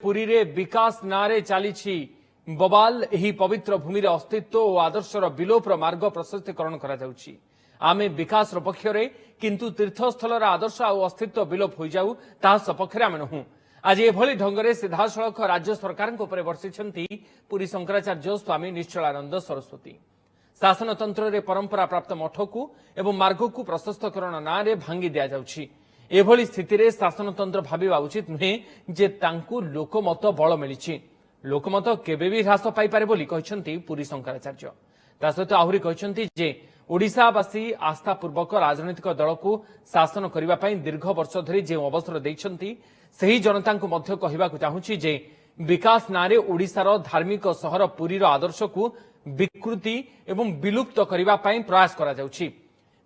पुरी रे विकास नारे चली बबाल एही पवित्र भूमि रे अस्तित्व और आदर्शर विलोपर मार्ग प्रशस्तीकरण करा जाउछि। आमे विकास पक्षरे किंतु तीर्थस्थल आदर्श और अस्तित्व विलोप हो जाऊ ता सपक्षरे आमे नहु। आज एभली ढंगरे सीधासलख राज्य सरकार वर्षिछंती पुरी शंकराचार्य स्वामी निश्चलानंद सरस्वती। शासनतंत्र रे परंपरा प्राप्त मठ को एवं मार्ग को प्रशस्तकरण ना रे भांगी दिया जाउछि। एभली स्थिति रे शासनतंत्र भाविबा उचित नुहे जे तांकु लोकमत बल मिलिछि। लोकमत केबे भी ह्रास पाई पारे बोली कहिसंती पुरी शंकराचार्य। ता सहित आहुरी कहिसंती जे ओडिशावासी आस्थापूर्वक राजनैतिक दल को शासन करबा पई दीर्घ वर्ष धरि जे अवसर दैछंती सही जनता को मध्य कहिबाकु चाहूछि जे विकास नारे ओडिशार धार्मिक सहर पुरीर आदर्श को विकृति एवं विलुप्त करबा पई प्रयास करा जाउछि।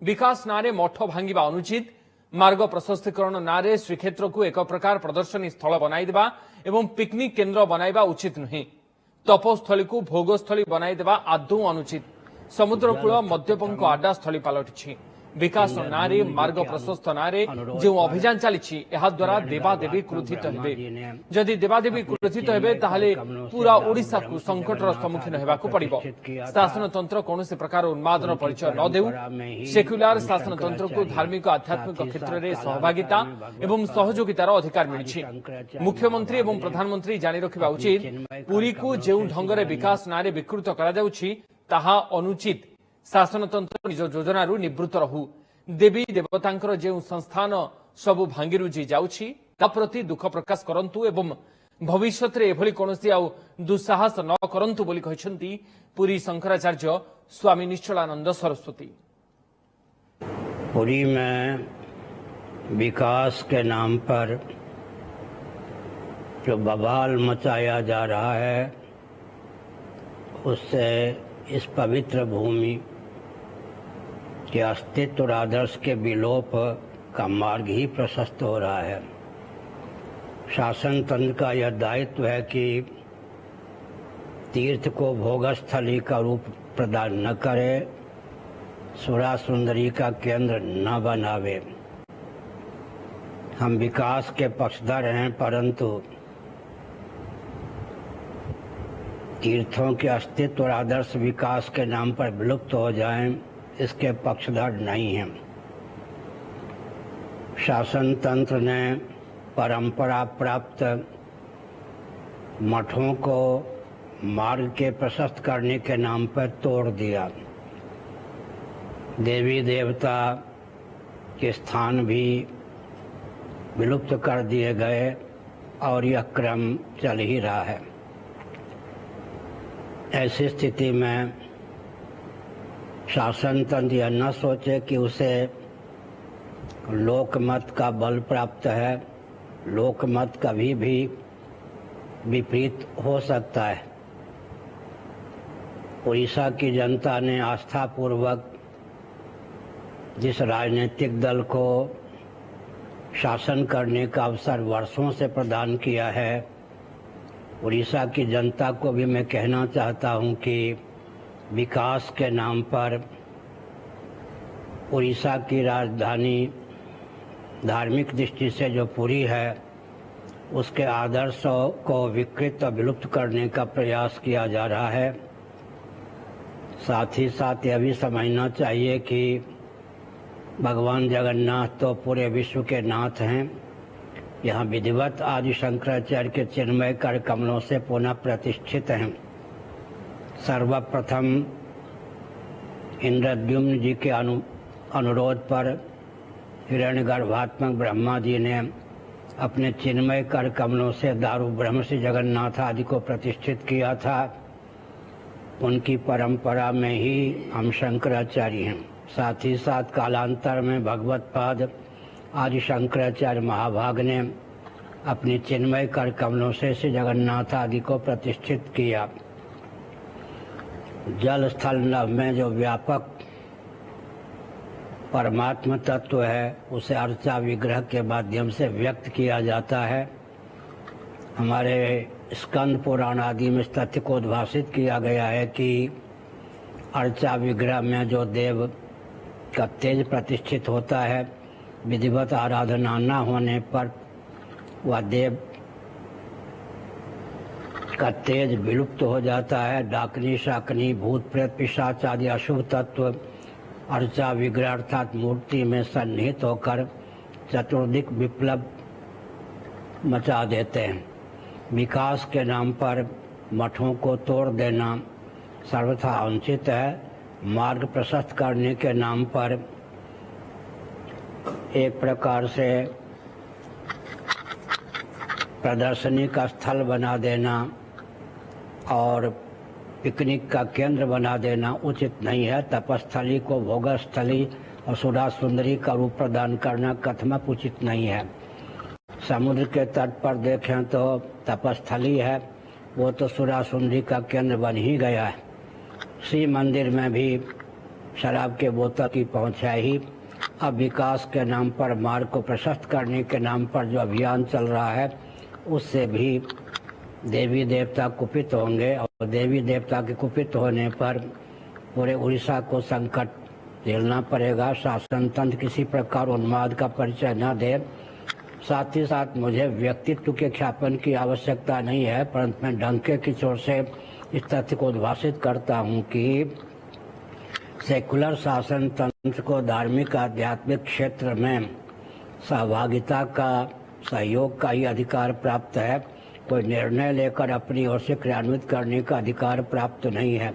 विकास नारे मठ भांगिबा अनुचित, मार्ग प्रशस्तीकरण नारे श्रीक्षेत्र को एक प्रकार प्रदर्शनी स्थल बनाइदेबा एवं पिकनिक केन्द्र बनाइबा उचित नुहे। तपोस्थली को भोगस्थली बनाइदेबा आदौ अनुचित। समुद्रकूल मद्यपंक आड्डा स्थली पलटिछि। विकास नारे मार्ग प्रशस्त नारे जो अभियान चली द्वारा देवादेवी क्रोधित हेबे। जदि देवादेवी क्रोधित हेबे ताहले पूरा ओडिशा को संकटर सम्मुखीन हेबाकु पड़िबो। शासनतंत्र कौनसी प्रकार उन्मादन परिचय न देउ। सेक्युलर शासनतंत्र को धार्मिक आध्यात्मिक क्षेत्र में सहभागिता एवं सहयोगितार अधिकार मिलिछि। मुख्यमंत्री एवं प्रधानमंत्री जानि रखिबा उचित पुरी को जो ढंगरे विकास नारे विकृत करा जाउछि ताहा अनुचित। शासनतंत्र निज योजना निवृत्त रहू। देवी देवतांकर जो संस्थान सबु भांगी रुजी जाउछि ता प्रति दुख प्रकाश करंतु एवं भविष्य में एभली कोनोसी आउ दुस्साहस न करंतु बोली कहिसंती पुरी शंकराचार्य स्वामी निश्चलानंद सरस्वती। पुरी में विकास के नाम पर जो बवाल मचाया जा रहा है उससे इस पवित्र भूमि के अस्तित्व और आदर्श के विलोप का मार्ग ही प्रशस्त हो रहा है। शासन तंत्र का यह दायित्व है कि तीर्थ को भोगस्थली का रूप प्रदान न करे, सुरा सुंदरी का केंद्र न बनावे। हम विकास के पक्षधर हैं, परंतु तीर्थों के अस्तित्व और आदर्श विकास के नाम पर विलुप्त हो जाएं, इसके पक्षधर नहीं हैं। शासन तंत्र ने परंपरा प्राप्त मठों को मार्ग के प्रशस्त करने के नाम पर तोड़ दिया। देवी देवता के स्थान भी विलुप्त कर दिए गए और यह क्रम चल ही रहा है। ऐसी स्थिति में शासन तंत्र यह न सोचे कि उसे लोकमत का बल प्राप्त है। लोकमत कभी भी विपरीत हो सकता है। उड़ीसा की जनता ने आस्थापूर्वक जिस राजनीतिक दल को शासन करने का अवसर वर्षों से प्रदान किया है, उड़ीसा की जनता को भी मैं कहना चाहता हूं कि विकास के नाम पर उड़ीसा की राजधानी धार्मिक दृष्टि से जो पुरी है उसके आदर्शों को विकृत और विलुप्त करने का प्रयास किया जा रहा है। साथ ही साथ यह भी समझना चाहिए कि भगवान जगन्नाथ तो पूरे विश्व के नाथ हैं। यहाँ विधिवत आदि शंकराचार्य के चिन्मय कर कमलों से पुनः प्रतिष्ठित हैं। सर्वप्रथम इंद्रद्युम्न जी के अनुरोध पर हिरण्यगर्भात्मक ब्रह्मा जी ने अपने चिन्मय कर कमलों से दारु ब्रह्म श्री जगन्नाथ आदि को प्रतिष्ठित किया था। उनकी परंपरा में ही हम शंकराचार्य हैं। साथ ही साथ कालांतर में भगवत पाद आदि शंकराचार्य महाभाग ने अपनी चिन्मय कर कमलों से श्री जगन्नाथ आदि को प्रतिष्ठित किया। जल स्थल नभ में जो व्यापक परमात्म तत्व है उसे अर्चा विग्रह के माध्यम से व्यक्त किया जाता है। हमारे स्कंद पुराण आदि में इस तथ्य को उद्भाषित किया गया है कि अर्चा विग्रह में जो देव का तेज प्रतिष्ठित होता है, विधिवत आराधना न होने पर वह देव का तेज विलुप्त हो जाता है। डाकनी शाकनी भूत प्रेत पिशाच आदि अशुभ तत्व अर्चा विग्रह अर्थात मूर्ति में सन्निहित होकर चतुर्दिक विप्लव मचा देते हैं। विकास के नाम पर मठों को तोड़ देना सर्वथा अनुचित है। मार्ग प्रशस्त करने के नाम पर एक प्रकार से प्रदर्शनी का स्थल बना देना और पिकनिक का केंद्र बना देना उचित नहीं है। तपस्थली को भोगस्थली और सुधा सुंदरी का रूप प्रदान करना कथमक उचित नहीं है। समुद्र के तट पर देखें तो तपस्थली है, वो तो सुधा सुंदरी का केंद्र बन ही गया है। श्री मंदिर में भी शराब के बोतल की पहुंच है ही। अब विकास के नाम पर मार्ग को प्रशस्त करने के नाम पर जो अभियान चल रहा है उससे भी देवी देवता कुपित होंगे और देवी देवता के कुपित होने पर पूरे उड़ीसा को संकट झेलना पड़ेगा। शासन तंत्र किसी प्रकार उन्माद का परिचय न दे। साथ ही साथ मुझे व्यक्तित्व के ख्यापन की आवश्यकता नहीं है, परंतु मैं डंके की चोट से इस तथ्य को उद्भाषित करता हूं कि सेकुलर शासन तंत्र को धार्मिक आध्यात्मिक क्षेत्र में सहभागिता का सहयोग का ही अधिकार प्राप्त है। कोई निर्णय लेकर अपनी ओर से क्रियान्वित करने का अधिकार प्राप्त नहीं है।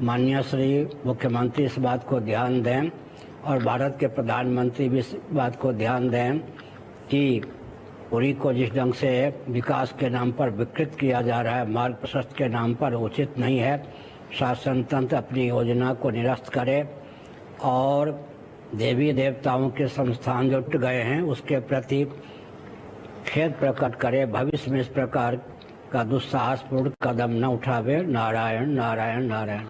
माननीय श्री मुख्यमंत्री इस बात को ध्यान दें और भारत के प्रधानमंत्री भी इस बात को ध्यान दें कि पुरी को जिस ढंग से विकास के नाम पर विकृत किया जा रहा है, मार्ग प्रशस्त के नाम पर उचित नहीं है। शासन तंत्र अपनी योजना को निरस्त करे और देवी देवताओं के संस्थान जो टूट गए हैं उसके प्रति खेद प्रकट करे। भविष्य में इस प्रकार का दुस्साहसपूर्ण कदम न उठावे। नारायण नारायण नारायण।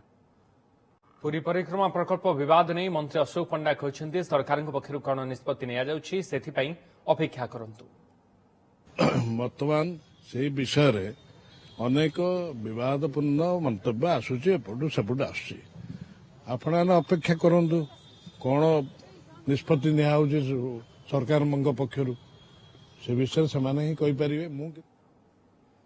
पुरी परिक्रमा प्रकल्प विवाद नहीं मंत्री अशोक पंडा कहते सरकार पक्षर कौन निष्पत्ति नि अपेक्षा करंतु। वर्तमान से विषय रे अनेक विवादपूर्ण मंतव्य आसूची एपटू सेपटू आसूची। आपण अपेक्षा करंतु कौन निष्पत्ति निया सरकार पक्षर से विषय से ही कही पारे।